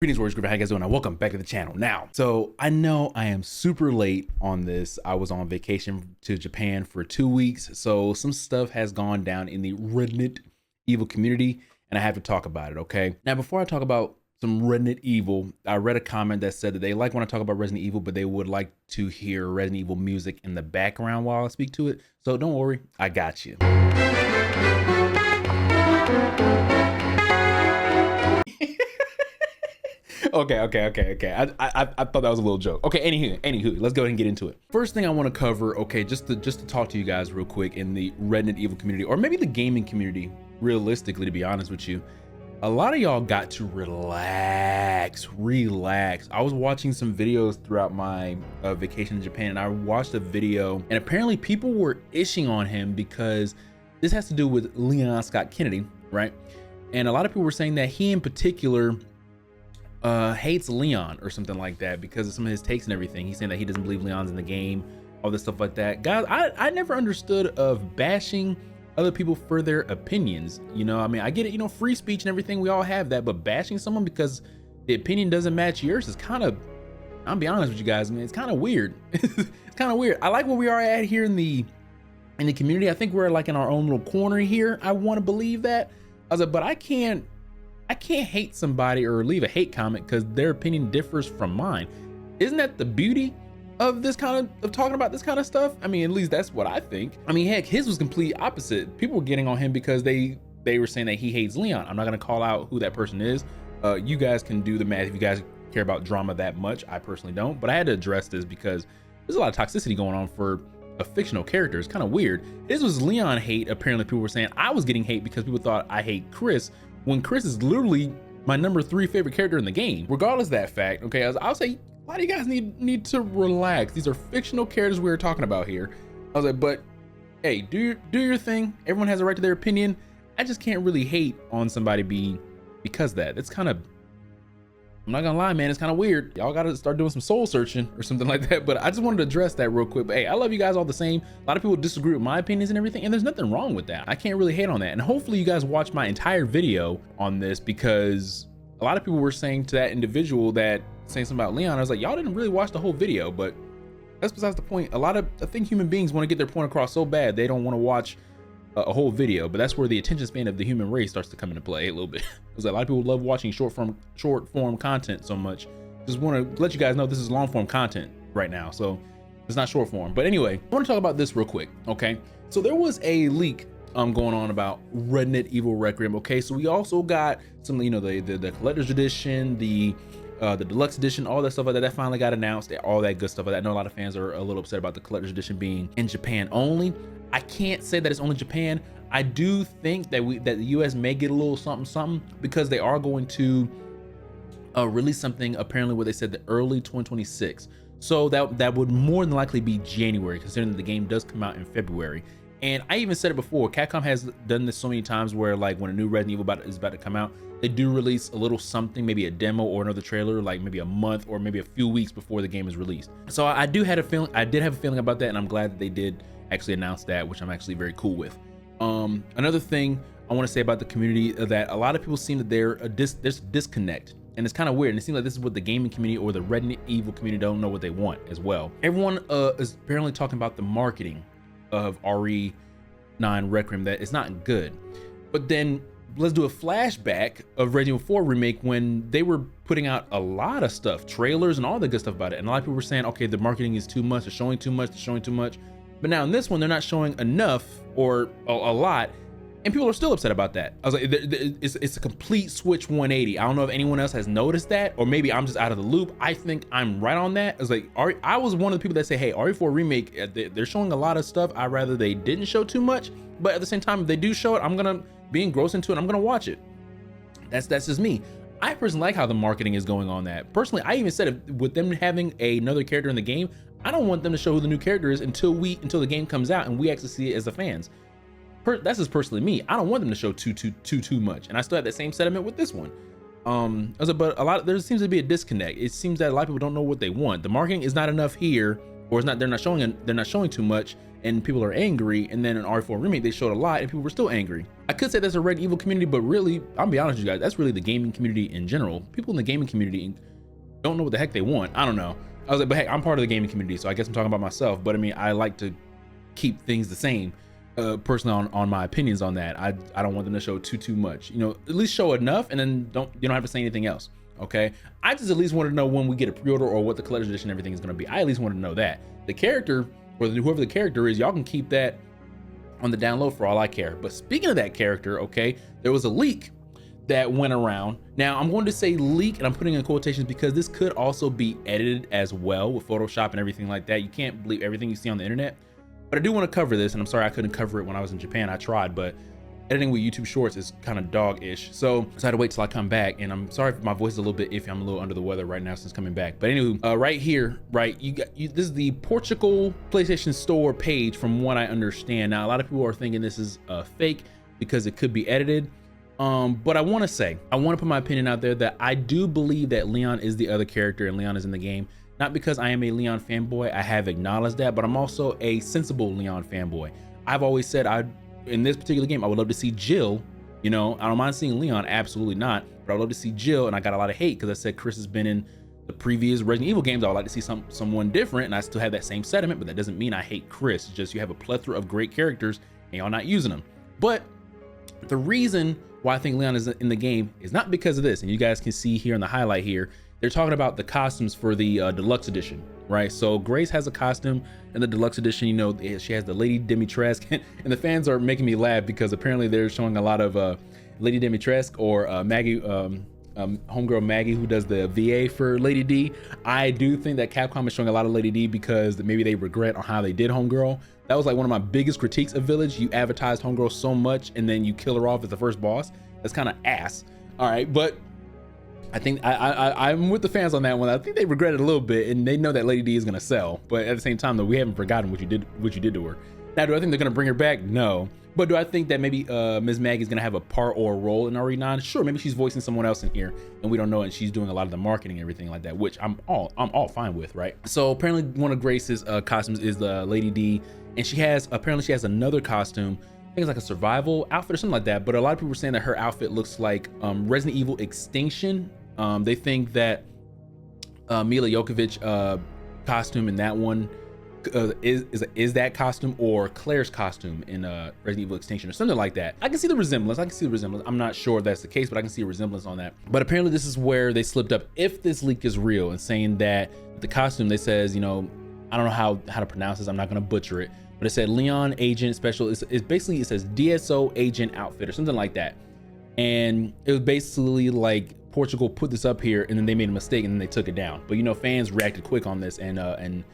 Greetings, Warriors Group. How you guys doing? Welcome back to the channel. Now, so I know I am super late on this. I was on vacation to Japan for 2 weeks, so some stuff has gone down in the Resident Evil community, and I have to talk about it. Okay. Now, before I talk about some Resident Evil, I read a comment that said that they like when I talk about Resident Evil, but they would like to hear Resident Evil music in the background while I speak to it. So don't worry, I got you. Okay. I thought that was a little joke. Okay, anywho, let's go ahead and get into it. First thing I want to cover, okay, just to talk to you guys real quick in the Resident Evil community, or maybe the gaming community, realistically, to be honest with you. A lot of y'all got to relax. I was watching some videos throughout my vacation in Japan, and I watched a video, and apparently people were ishing on him because this has to do with Leon Scott Kennedy, right? And a lot of people were saying that he in particular hates Leon or something like that because of some of his takes and everything. He's saying that he doesn't believe Leon's in the game, all this stuff like that. Guys, I never understood of bashing other people for their opinions. You know, I mean, I get it, you know, free speech and everything, we all have that, but bashing someone because the opinion doesn't match yours is kind of, I'll be honest with you guys, I mean, it's kind of weird. It's kind of weird. I like where we are at here in the community. I think we're like in our own little corner here. I want to believe that. I was like, but I can't hate somebody or leave a hate comment because their opinion differs from mine. Isn't that the beauty of this kind of talking about this kind of stuff? I mean, at least that's what I think. I mean, heck, his was complete opposite. People were getting on him because they were saying that he hates Leon. I'm not gonna call out who that person is. You guys can do the math if you guys care about drama that much. I personally don't, but I had to address this because there's a lot of toxicity going on for a fictional character. It's kind of weird. His was Leon hate. Apparently people were saying I was getting hate because people thought I hate Chris, when Chris is literally my number 3 favorite character in the game. Regardless of that fact, okay, I'll say, why do you guys need to relax? These are fictional characters we're talking about here. I was like, but hey, do your thing. Everyone has a right to their opinion. I just can't really hate on somebody because of that. It's kind of, I'm not gonna lie, man, it's kind of weird. Y'all gotta start doing some soul searching or something like that. But I just wanted to address that real quick. But hey, I love you guys all the same. A lot of people disagree with my opinions and everything, and there's nothing wrong with that. I can't really hate on that. And hopefully you guys watch my entire video on this, because a lot of people were saying to that individual that saying something about Leon, I was like, y'all didn't really watch the whole video. But that's besides the point. I think human beings want to get their point across so bad they don't want to watch a whole video, but that's where the attention span of the human race starts to come into play a little bit. Because a lot of people love watching short form content so much. Just want to let you guys know this is long form content right now, so it's not short form. But anyway, I want to talk about this real quick. Okay, so there was a leak going on about Resident Evil Requiem. Okay, so we also got some, you know, the collector's edition, the deluxe edition, all that stuff like that. That finally got announced, all that good stuff like that. I know a lot of fans are a little upset about the collector's edition being in Japan only. I can't say that it's only Japan. I do think that the US may get a little something because they are going to release something, apparently what they said, the early 2026. So that would more than likely be January, considering that the game does come out in February. And I even said it before, Capcom has done this so many times where, like, when a new Resident Evil is about to come out, they do release a little something, maybe a demo or another trailer, like maybe a month or maybe a few weeks before the game is released. So I did have a feeling about that, and I'm glad that they did actually announce that, which I'm actually very cool with. Another thing I want to say about the community, that a lot of people seem that there's a disconnect, and it's kind of weird, and it seems like this is what the gaming community or the Resident Evil community don't know what they want as well. Everyone is apparently talking about the marketing of RE9 Requiem, that it's not good. But then let's do a flashback of Resident Evil 4 remake, when they were putting out a lot of stuff, trailers and all the good stuff about it, and a lot of people were saying, okay, the marketing is too much, they're showing too much. But now in this one, they're not showing enough or a lot, and people are still upset about that. I was like, it's a complete switch 180. I don't know if anyone else has noticed that, or maybe I'm just out of the loop. I think I'm right on that. I was like, I was one of the people that say, hey, RE4 remake, they're showing a lot of stuff. I'd rather they didn't show too much, but at the same time, if they do show it, I'm gonna be engrossed into it. I'm gonna watch it. That's just me. I personally like how the marketing is going on that. Personally, I even said, with them having another character in the game, I don't want them to show who the new character is until the game comes out and we actually see it as the fans. That's just personally me. I don't want them to show too much, and I still have that same sentiment with this one. But there seems to be a disconnect. It seems that a lot of people don't know what they want. The marketing is not enough here, or they're not showing too much, and people are angry, and then in RE4 remake they showed a lot and people were still angry. I could say that's a Resident Evil community, but really, I'll be honest with you guys, that's really the gaming community in general. People in the gaming community don't know what the heck they want. I don't know. I was like, but hey, I'm part of the gaming community, so I guess I'm talking about myself. But I mean, I like to keep things the same. Personally, on my opinions on that, I don't want them to show too much. You know, at least show enough, and then you don't have to say anything else. Okay, I just at least want to know when we get a pre-order or what the collector's edition everything is going to be. I at least want to know that. The character, or whoever the character is, y'all can keep that on the down low for all I care. But speaking of that character, okay, there was a leak that went around. Now I'm going to say leak, and I'm putting in quotations because this could also be edited as well with Photoshop and everything like that. You can't believe everything you see on the internet. But I do want to cover this, and I'm sorry I couldn't cover it when I was in Japan. I tried, but editing with YouTube Shorts is kind of dog-ish. So I had to wait till I come back, and I'm sorry if my voice is a little bit iffy. I'm a little under the weather right now since coming back. But anyway, right here, right, this is the Portugal PlayStation Store page from what I understand. Now, a lot of people are thinking this is fake because it could be edited. But I want to put my opinion out there that I do believe that Leon is the other character and Leon is in the game. Not because I am a Leon fanboy, I have acknowledged that, but I'm also a sensible Leon fanboy. I've always said in this particular game, I would love to see Jill. You know, I don't mind seeing Leon, absolutely not, but I would love to see Jill, and I got a lot of hate because I said Chris has been in the previous Resident Evil games. I would like to see someone different, and I still have that same sentiment, but that doesn't mean I hate Chris. It's just you have a plethora of great characters and y'all not using them. But the reason why I think Leon is in the game is not because of this, and you guys can see here in the highlight here, they're talking about the costumes for the deluxe edition, right? So Grace has a costume in the deluxe edition. You know, she has the Lady Dimitrescu, and the fans are making me laugh because apparently they're showing a lot of Lady Dimitrescu or Maggie, homegirl Maggie, who does the VA for Lady D. I do think that Capcom is showing a lot of Lady D because maybe they regret on how they did homegirl. That was like one of my biggest critiques of Village. You advertised homegirl so much and then you kill her off as the first boss. That's kind of ass. All right, but I think I'm with the fans on that one. I think they regret it a little bit, and they know that Lady D is gonna sell. But at the same time, though, we haven't forgotten what you did to her. Now, do I think they're gonna bring her back? No. But do I think that maybe Ms. Maggie's gonna have a part or a role in RE9? Sure, maybe she's voicing someone else in here, and we don't know, and she's doing a lot of the marketing and everything like that, which I'm all fine with, right? So apparently, one of Grace's costumes is the Lady D, and she has another costume. I think it's like a survival outfit or something like that. But a lot of people were saying that her outfit looks like Resident Evil Extinction. They think that Mila Jovovich costume in that one is that costume, or Claire's costume in Resident Evil Extinction or something like that. I can see the resemblance. I'm not sure if that's the case, but I can see a resemblance on that. But apparently this is where they slipped up, if this leak is real, and saying that the costume, they says, you know, I don't know how to pronounce this. I'm not going to butcher it, but it said Leon Agent Special. It's basically, it says DSO Agent Outfit or something like that. And it was basically like Portugal put this up here and then they made a mistake and then they took it down. But you know, fans reacted quick on this and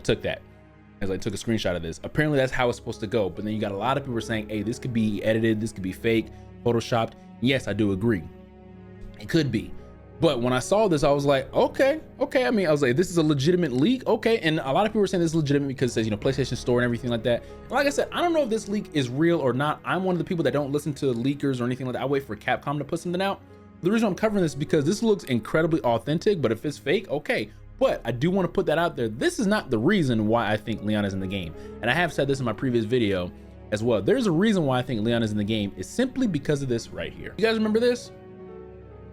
took that as I took a screenshot of this. Apparently that's how it's supposed to go. But then you got a lot of people saying, hey, this could be edited, this could be fake, photoshopped. Yes, I do agree. It could be. But when I saw this, I was like, okay. I mean, I was like, this is a legitimate leak. Okay. And a lot of people were saying this is legitimate because it says, you know, PlayStation Store and everything like that. And like I said, I don't know if this leak is real or not. I'm one of the people that don't listen to leakers or anything like that. I wait for Capcom to put something out. The reason I'm covering this is because this looks incredibly authentic, but if it's fake, okay. But I do want to put that out there. This is not the reason why I think Leon is in the game. And I have said this in my previous video as well. There's a reason why I think Leon is in the game. It's simply because of this right here. You guys remember this?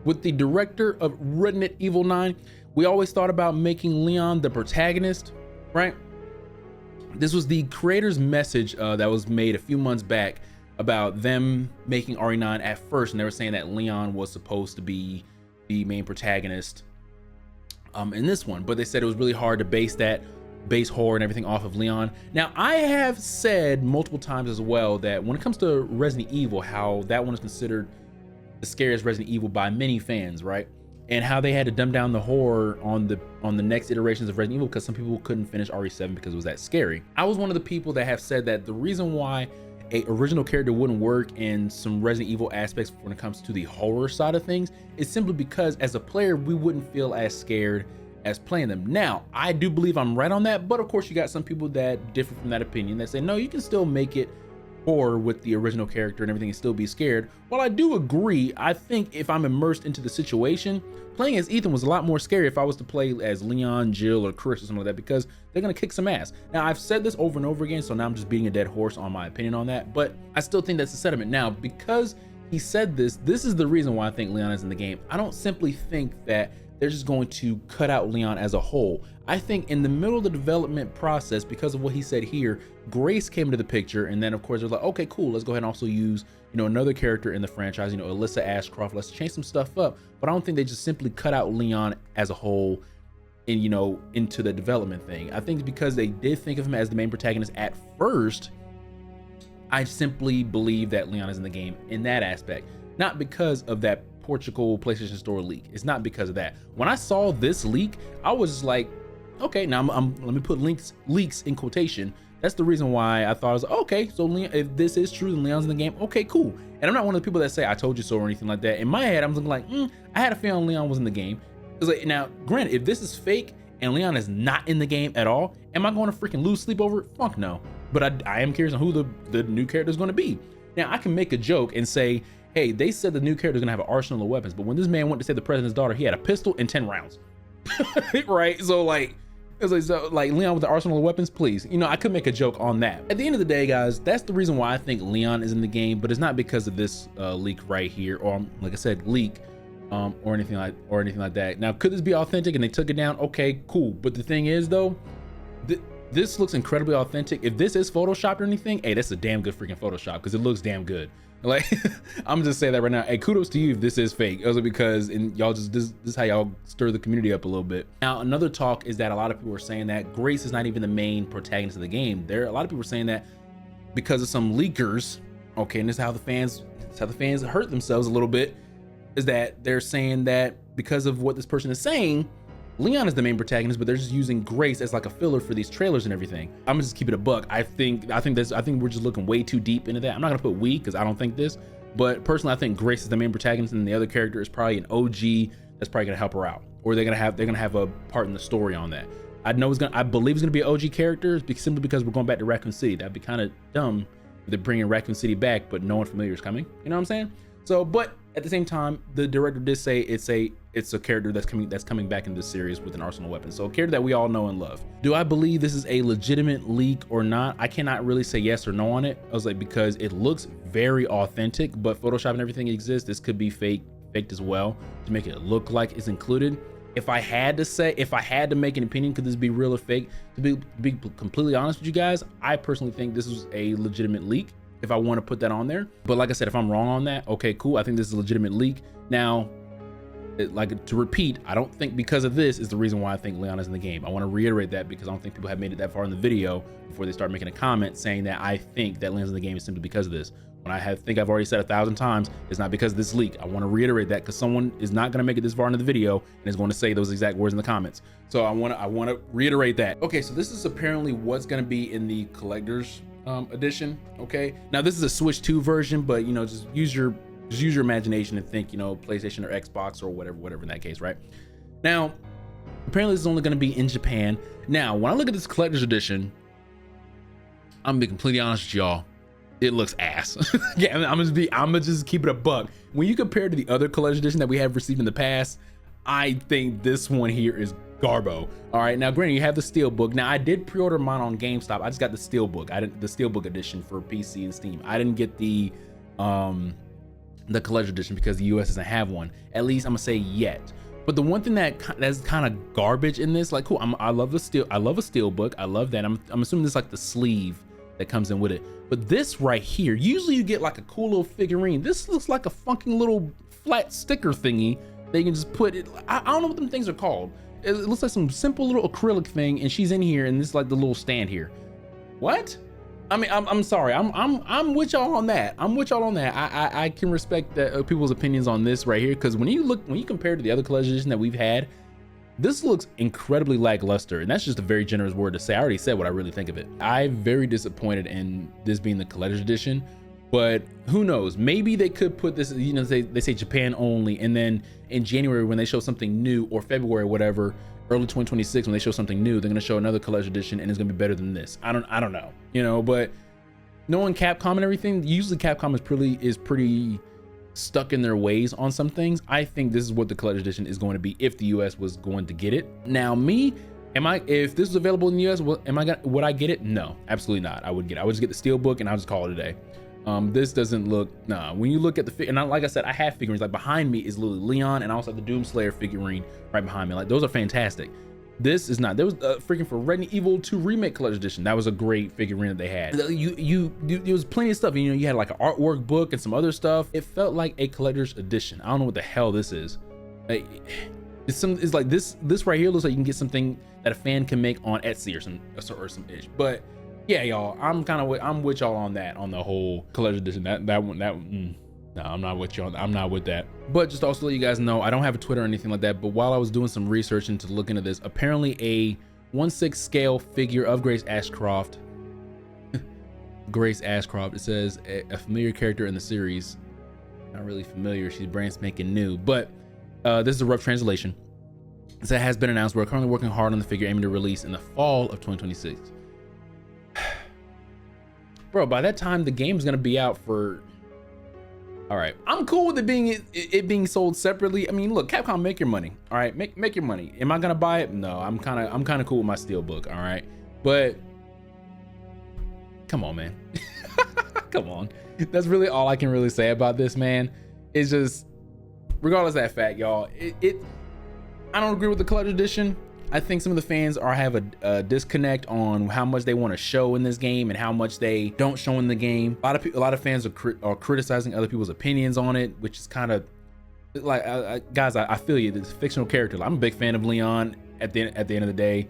With the director of Resident Evil 9, we always thought about making Leon the protagonist, right? This was the creator's message that was made a few months back about them making RE9 at first, and they were saying that Leon was supposed to be the main protagonist in this one, but they said it was really hard to base horror and everything off of Leon. Now, I have said multiple times as well that when it comes to Resident Evil, how that one is considered the scariest Resident Evil by many fans, right? And how they had to dumb down the horror on the next iterations of Resident Evil because some people couldn't finish RE7 because it was that scary. I was one of the people that have said that the reason why a original character wouldn't work in some Resident Evil aspects when it comes to the horror side of things is simply because as a player, we wouldn't feel as scared as playing them. Now, I do believe I'm right on that, but of course you got some people that differ from that opinion that say, no, you can still make it or with the original character and everything and still be scared. While I do agree, I think if I'm immersed into the situation, playing as Ethan was a lot more scary if I was to play as Leon, Jill, or Chris or something like that, because they're gonna kick some ass. Now, I've said this over and over again, so now I'm just beating a dead horse on my opinion on that, but I still think that's the sentiment. Now, because he said this is the reason why I think Leon is in the game. I don't simply think that they're just going to cut out Leon as a whole. I think in the middle of the development process, because of what he said here, Grace came into the picture, and then of course they're like, okay, cool, let's go ahead and also use, you know, another character in the franchise, you know, Alyssa Ashcroft, let's change some stuff up. But I don't think they just simply cut out Leon as a whole and, you know, into the development thing. I think because they did think of him as the main protagonist at first, I simply believe that Leon is in the game in that aspect, not because of that Portugal PlayStation Store leak. It's not because of that. When I saw this leak, I was just like, okay, now let me put leaks in quotation. That's the reason why I thought I was like, okay, so Leon, if this is true, then Leon's in the game. Okay, cool. And I'm not one of the people that say I told you so or anything like that. In my head, I'm like, I had a feeling Leon was in the game. It's like, now, granted, if this is fake and Leon is not in the game at all, am I going to freaking lose sleep over it? Fuck no. But I am curious on who the new character is going to be. Now, I can make a joke and say, hey, they said the new character is gonna have an arsenal of weapons, but when this man went to save the president's daughter, he had a pistol and 10 rounds. Right? So like, it's like Leon with the arsenal of weapons, please. You know, I could make a joke on that. At the end of the day, guys, that's the reason why I think Leon is in the game, but it's not because of this leak right here, or like I said, leak, or anything like that. Now, could this be authentic and they took it down? Okay, cool. But the thing is though, this looks incredibly authentic. If this is Photoshopped or anything, hey, that's a damn good freaking Photoshop, because it looks damn good. Like, I'm just saying that right now. Hey, kudos to you if this is fake. Also because y'all just this is how y'all stir the community up a little bit. Now, another talk is that a lot of people are saying that Grace is not even the main protagonist of the game. A lot of people are saying that because of some leakers. Okay, and this is how the fans hurt themselves a little bit. Is that they're saying that because of what this person is saying, Leon is the main protagonist, but they're just using Grace as like a filler for these trailers and everything. I'm gonna just keep it a buck. I think we're just looking way too deep into that. I'm not gonna put we, because I don't think this, but personally I think Grace is the main protagonist and the other character is probably an OG that's probably gonna help her out, or they're gonna have a part in the story on that. I believe it's gonna be an OG character simply because we're going back to Raccoon City. That'd be kind of dumb if they're bringing Raccoon City back, but no one familiar is coming. You know what I'm saying? So, but at the same time, the director did say it's a character that's coming back in this series with an arsenal of weapons. So a character that we all know and love. Do I believe this is a legitimate leak or not? I cannot really say yes or no on it. I was like, because it looks very authentic, but Photoshop and everything exists. This could be faked as well to make it look like it's included. If I had to make an opinion, could this be real or fake? To be completely honest with you guys, I personally think this is a legitimate leak, if I want to put that on there. But like I said, if I'm wrong on that, okay, cool. I think this is a legitimate leak. Now, to repeat, I don't think because of this is the reason why I think Leon is in the game. I want to reiterate that because I don't think people have made it that far in the video before they start making a comment saying that I think that Leon's in the game is simply because of this. When I think I've already said 1,000 times, it's not because of this leak. I want to reiterate that because someone is not going to make it this far into the video and is going to say those exact words in the comments. So I want to reiterate that. Okay, so this is apparently what's going to be in the collector's edition. Okay, now this is a Switch 2 version, but you know, just use your imagination and think, you know, PlayStation or Xbox or whatever in that case, right? Now, apparently this is only going to be in Japan. Now, when I look at this collector's edition, I'm gonna be completely honest with y'all, it looks ass. Yeah, I'm gonna just keep it a buck. When you compare to the other collector's edition that we have received in the past, I think this one here is garbo. All right, now granted, you have the steelbook. Now I did pre-order mine on GameStop. I just got the steelbook. The steelbook edition for PC and Steam. I didn't get the collector's edition because the US doesn't have one. At least I'm gonna say yet. But the one thing that's kind of garbage in this, like, cool, I love a steelbook. I love that. I'm assuming this is like the sleeve that comes in with it. But this right here, usually you get like a cool little figurine. This looks like a funky little flat sticker thingy that you can just put it. I don't know what them things are called. It looks like some simple little acrylic thing, and she's in here, and this is like the little stand here. What? I mean, I'm sorry. I'm with y'all on that. I can respect that people's opinions on this right here, because when you compare to the other collector's edition that we've had, this looks incredibly lackluster, and that's just a very generous word to say. I already said what I really think of it. I'm very disappointed in this being the collector's edition, but who knows? Maybe they could put this, you know, they say Japan only, and then in January when they show something new, or February, whatever, early 2026 when they show something new, they're gonna show another collector's edition and it's gonna be better than this. I don't know, you know, but knowing Capcom and everything, usually Capcom is pretty stuck in their ways on some things. I think this is what the collector's edition is going to be if the US was going to get it. Now me, if this was available in the US, would I get it? No, absolutely not. I would just get the steelbook and I'll just call it a day. This doesnn't look, nah. When you look at the and like I said, I have figurines. Like behind me is literally Leon, and I also have the Doomslayer figurine right behind me. Like those are fantastic. This is not. There was freaking for Resident Evil 2 Remake Collector's Edition. That was a great figurine that they had. There was plenty of stuff. You know, you had like an artwork book and some other stuff. It felt like a collector's edition. I don't know what the hell this is. It's like this right here looks like you can get something that a fan can make on Etsy or some ish. But yeah, y'all, I'm with y'all on that, on the whole collector's edition. No, I'm not with y'all. I'm not with that. But just also let you guys know, I don't have a Twitter or anything like that. But while I was doing some research into looking at this, apparently a 1/6 scale figure of Grace Ashcroft. Grace Ashcroft. It says a familiar character in the series. Not really familiar. She's brand spanking new. But this is a rough translation. It says, has been announced. We're currently working hard on the figure, aiming to release in the fall of 2026. Bro, by that time the game's gonna be out for. All right, I'm cool with it being sold separately. I mean, look, Capcom, make your money. All right, make your money. Am I gonna buy it? No, I'm kind of cool with my steelbook. All right, but come on, man. Come on. That's really all I can really say about this, man. It's just, regardless of that fact, y'all, I don't agree with the collector's edition. I think some of the fans have a disconnect on how much they want to show in this game and how much they don't show in the game. A lot of fans are criticizing other people's opinions on it, which is kind of like, guys, I feel you. This fictional character. I'm a big fan of Leon at the end of the day,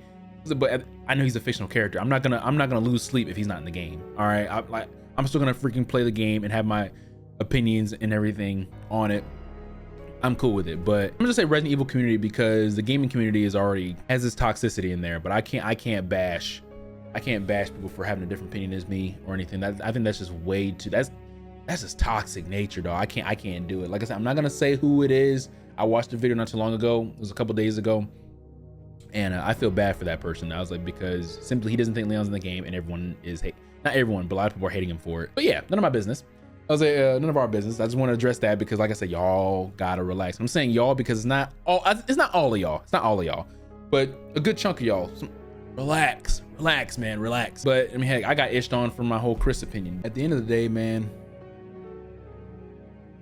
but I know he's a fictional character. I'm not gonna lose sleep if he's not in the game. All right, I'm still gonna freaking play the game and have my opinions and everything on it. I'm cool with it, but I'm gonna say Resident Evil community because the gaming community has this toxicity in there. But I can't bash people for having a different opinion as me or anything. I think that's just way too. That's just toxic nature, dog. I can't do it. Like I said, I'm not gonna say who it is. I watched a video not too long ago. It was a couple days ago, and I feel bad for that person. I was like, because simply he doesn't think Leon's in the game, and everyone is not everyone, but a lot of people are hating him for it. But yeah, none of my business. I was like, none of our business. I just want to address that because, like I said, y'all gotta relax. I'm saying y'all because it's not all of y'all. It's not all of y'all, but a good chunk of y'all. Relax, man, relax. But I mean, heck, I got ished on from my whole Chris opinion. At the end of the day, man,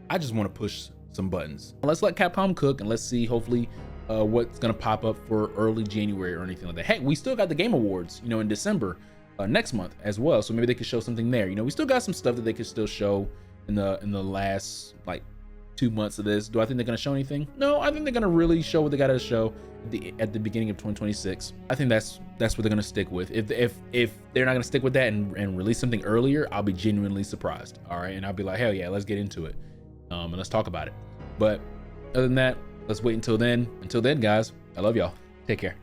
I just want to push some buttons. Let's let Capcom cook and let's see, hopefully, what's gonna pop up for early January or anything like that. Hey, we still got the Game Awards, in December. Next month as well, so maybe they could show something there. We still got some stuff that they could still show in the last like 2 months of this. Do I think they're gonna show anything? No, I think they're gonna really show what they gotta show at the beginning of 2026. I think that's what they're gonna stick with. If they're not gonna stick with that and release something earlier, I'll be genuinely surprised. All right, and I'll be like, hell yeah, let's get into it, and let's talk about it. But other than that, let's wait until then. Until then, guys, I love y'all. Take care.